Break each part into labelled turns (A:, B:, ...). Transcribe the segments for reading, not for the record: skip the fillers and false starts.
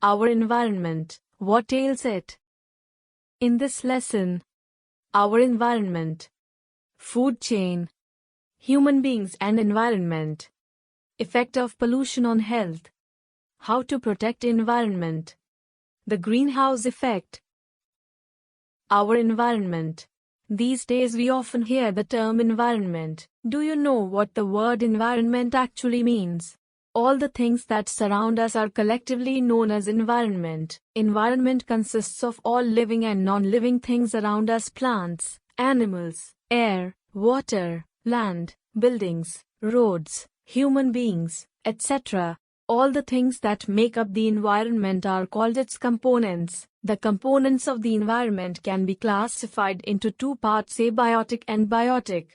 A: Our environment, what ails it? In this lesson, our environment, food chain, human beings and environment, effect of pollution on health, how to protect environment, the greenhouse effect. Our environment. These days we often hear the term environment. Do you know what the word environment actually means? All the things that surround us are collectively known as environment. Environment consists of all living and non-living things around us: plants, animals, air, water, land, buildings, roads, human beings, etc. All the things that make up the environment are called its components. The components of the environment can be classified into two parts: abiotic and biotic.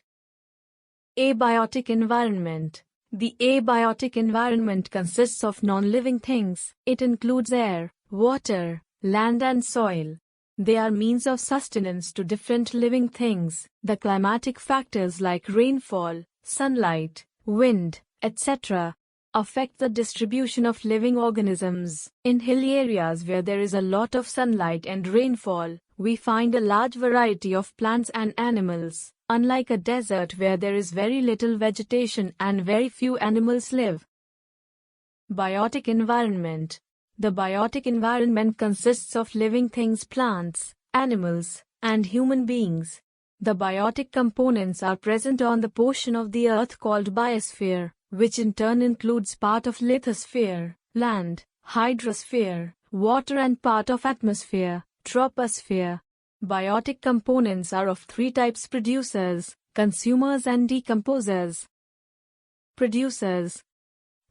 A: Abiotic environment. The abiotic environment consists of non-living things. It includes air, water, land and soil. They are means of sustenance to different living things. The climatic factors like rainfall, sunlight, wind, etc. affect the distribution of living organisms. In hilly areas where there is a lot of sunlight and rainfall, we find a large variety of plants and animals. Unlike a desert where there is very little vegetation and very few animals live. Biotic environment. The biotic environment consists of living things: plants, animals, and human beings. The biotic components are present on the portion of the earth called biosphere, which in turn includes part of lithosphere, land, hydrosphere, water and part of atmosphere, troposphere. Biotic components are of three types: producers, consumers and decomposers. Producers.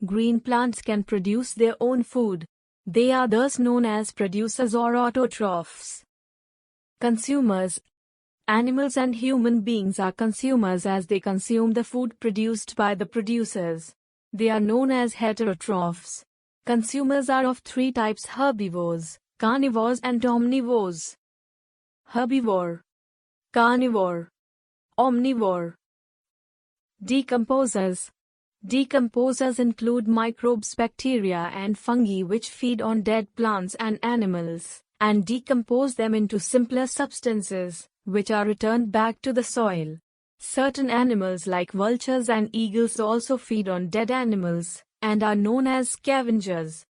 A: Green plants can produce their own food. They are thus known as producers or autotrophs. Consumers. Animals and human beings are consumers as they consume the food produced by the producers. They are known as heterotrophs. Consumers are of three types: herbivores, carnivores and omnivores. Herbivore, carnivore, omnivore. Decomposers. Decomposers include microbes, bacteria and fungi which feed on dead plants and animals, and decompose them into simpler substances, which are returned back to the soil. Certain animals like vultures and eagles also feed on dead animals, and are known as scavengers.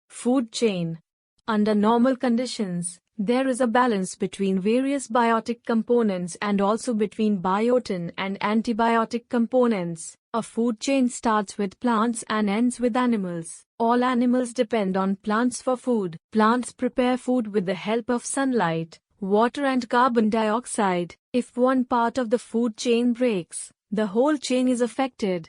A: Food chain. Under normal conditions, there is a balance between various biotic components and also between biotin and antibiotic components. A food chain starts with plants and ends with animals. All animals depend on plants for food. Plants prepare food with the help of sunlight, water and carbon dioxide. If one part of the food chain breaks, the whole chain is affected.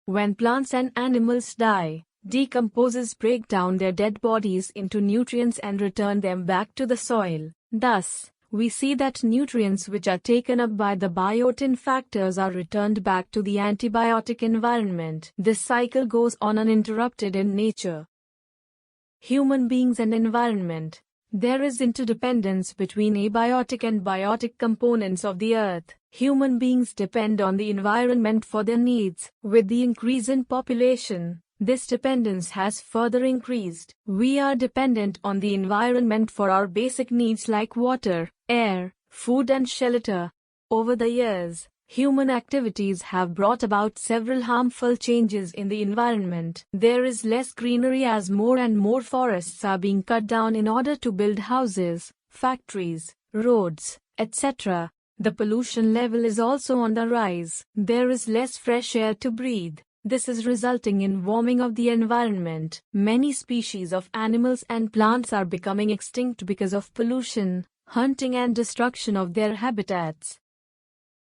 A: When plants and animals die, decomposers break down their dead bodies into nutrients and return them back to the soil. Thus, we see that nutrients which are taken up by the biotin factors are returned back to the antibiotic environment. This cycle goes on uninterrupted in nature. Human beings and environment. There is interdependence between abiotic and biotic components of the earth. Human beings depend on the environment for their needs. With the increase in population, this dependence has further increased. We are dependent on the environment for our basic needs like water, air, food and shelter. Over the years, human activities have brought about several harmful changes in the environment. There is less greenery as more and more forests are being cut down in order to build houses, factories, roads, etc. The pollution level is also on the rise. There is less fresh air to breathe. This is resulting in warming of the environment. Many species of animals and plants are becoming extinct because of pollution, hunting and destruction of their habitats.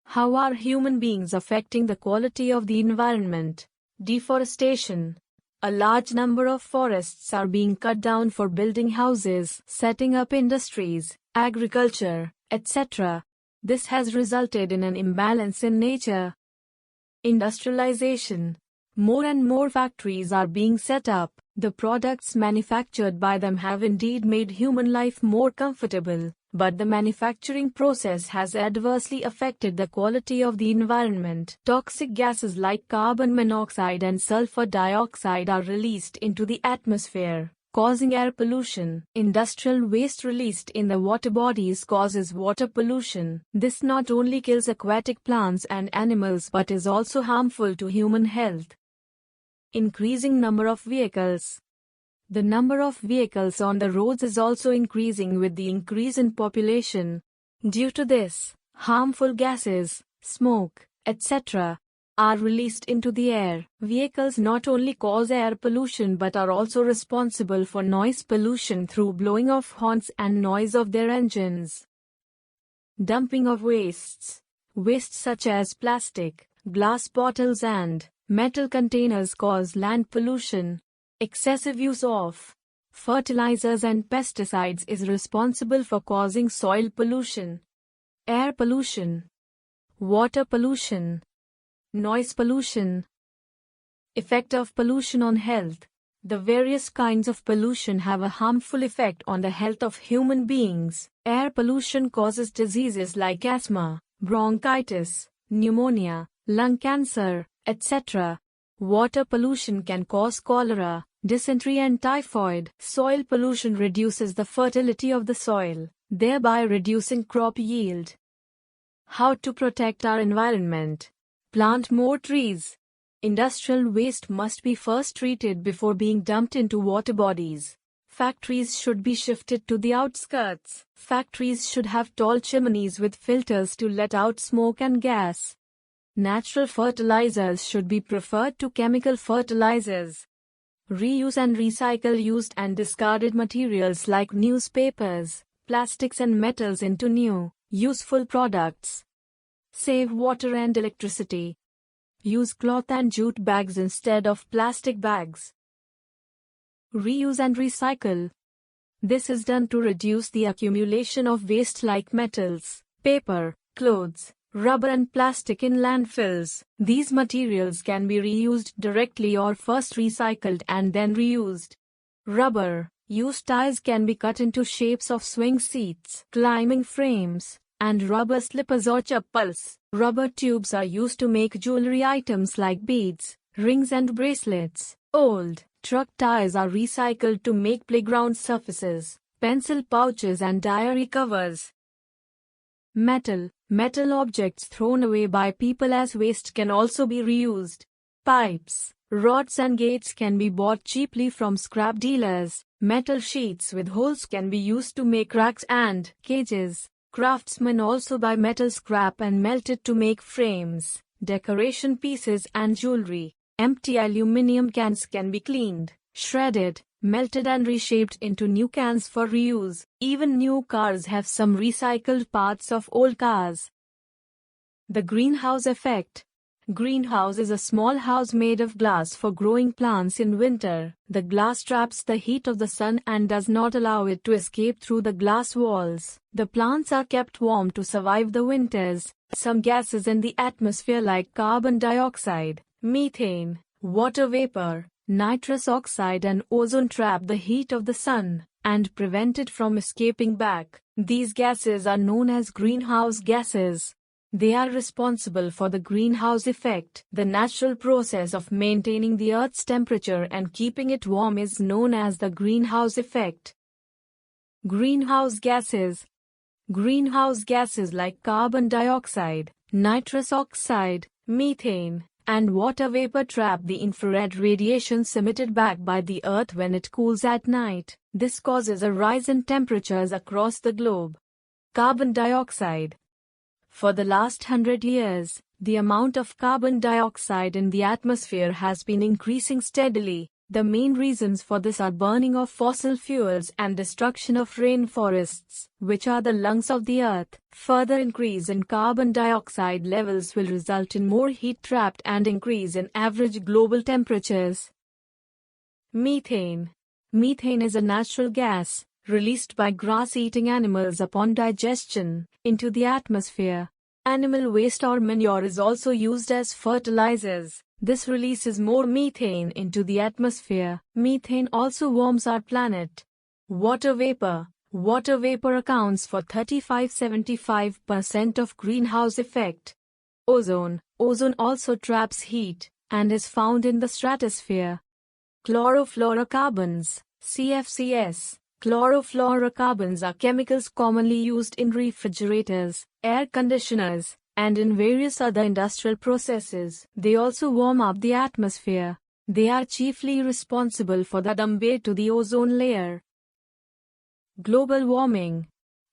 A: How are human beings affecting the quality of the environment? Deforestation. A large number of forests are being cut down for building houses, setting up industries, agriculture, etc. This has resulted in an imbalance in nature. Industrialization. More and more factories are being set up. The products manufactured by them have indeed made human life more comfortable, but the manufacturing process has adversely affected the quality of the environment. Toxic gases like carbon monoxide and sulfur dioxide are released into the atmosphere, causing air pollution. Industrial waste released in the water bodies causes water pollution. This not only kills aquatic plants and animals but is also harmful to human health. Increasing number of vehicles. The number of vehicles on the roads is also increasing with the increase in population. Due to this, harmful gases, smoke, etc., are released into the air. Vehicles not only cause air pollution but are also responsible for noise pollution through blowing of horns and noise of their engines. Dumping of wastes. Wastes such as plastic, glass bottles and metal containers cause land pollution. Excessive use of fertilizers and pesticides is responsible for causing soil pollution, air pollution, water pollution, noise pollution. Effect of pollution on health. The various kinds of pollution have a harmful effect on the health of human beings. Air pollution causes diseases like asthma, bronchitis, pneumonia, lung cancer, etc. Water pollution can cause cholera, dysentery and typhoid. Soil pollution reduces the fertility of the soil, thereby reducing crop yield. How to protect our environment? Plant more trees. Industrial waste must be first treated before being dumped into water bodies. Factories should be shifted to the outskirts. Factories should have tall chimneys with filters to let out smoke and gas. Natural fertilizers should be preferred to chemical fertilizers. Reuse and recycle used and discarded materials like newspapers, plastics and metals into new, useful products. Save water and electricity. Use cloth and jute bags instead of plastic bags. Reuse and recycle. This is done to reduce the accumulation of waste like metals, paper, clothes, rubber and plastic in landfills. These materials can be reused directly or first recycled and then reused. Rubber. Used tires can be cut into shapes of swing seats, climbing frames, and rubber slippers or chappals. Rubber tubes are used to make jewelry items like beads, rings and bracelets. Old truck tires are recycled to make playground surfaces, pencil pouches and diary covers. Metal. Metal objects thrown away by people as waste can also be reused. Pipes, rods and gates can be bought cheaply from scrap dealers. Metal sheets with holes can be used to make racks and cages. Craftsmen also buy metal scrap and melt it to make frames, decoration pieces and jewelry. Empty aluminum cans can be cleaned, shredded, melted and reshaped into new cans for reuse. Even new cars have some recycled parts of old cars. The greenhouse effect. Greenhouse is a small house made of glass for growing plants in winter. The glass traps the heat of the sun and does not allow it to escape through the glass walls. The plants are kept warm to survive the winters. Some gases in the atmosphere like carbon dioxide, methane, water vapor, nitrous oxide and ozone trap the heat of the sun and prevent it from escaping back. These gases are known as greenhouse gases. They are responsible for the greenhouse effect. The natural process of maintaining the Earth's temperature and keeping it warm is known as the greenhouse effect. Greenhouse gases. Greenhouse gases like carbon dioxide, nitrous oxide, methane, and water vapor trap the infrared radiations emitted back by the Earth when it cools at night. This causes a rise in temperatures across the globe. Carbon dioxide. For the last 100 years, the amount of carbon dioxide in the atmosphere has been increasing steadily. The main reasons for this are burning of fossil fuels and destruction of rainforests, which are the lungs of the Earth. Further increase in carbon dioxide levels will result in more heat trapped and increase in average global temperatures. Methane. Methane is a natural gas released by grass-eating animals upon digestion into the atmosphere. Animal waste or manure is also used as fertilizers. This releases more methane into the atmosphere. Methane also warms our planet. Water vapor. Water vapor accounts for 35–75% of greenhouse effect. Ozone. Ozone also traps heat and is found in the stratosphere. Chlorofluorocarbons. CFCs. Chlorofluorocarbons are chemicals commonly used in refrigerators, air conditioners, and in various other industrial processes. They also warm up the atmosphere. They are chiefly responsible for the damage to the ozone layer. Global warming.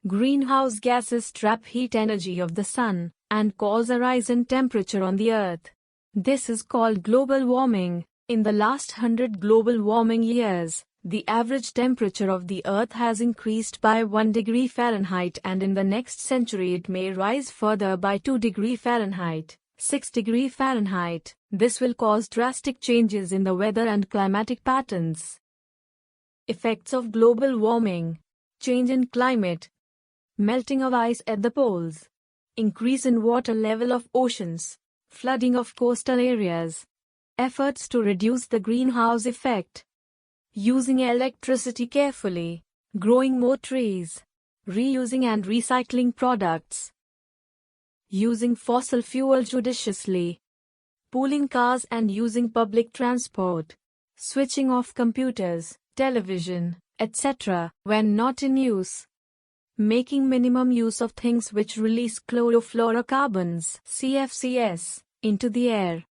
A: Greenhouse gases trap heat energy of the sun and cause a rise in temperature on the earth. This is called global warming. In the last 100 global warming years, the average temperature of the earth has increased by 1 degree Fahrenheit, and in the next century it may rise further by 2 degree Fahrenheit, 6 degree Fahrenheit. This will cause drastic changes in the weather and climatic patterns. Effects of global warming. Change in climate. Melting of ice at the poles. Increase in water level of oceans. Flooding of coastal areas. Efforts to reduce the greenhouse effect. Using electricity carefully. Growing more trees. Reusing and recycling products. Using fossil fuel judiciously. Pooling cars and using public transport. Switching off computers, television, etc. when not in use. Making minimum use of things which release chlorofluorocarbons (CFCs) into the air.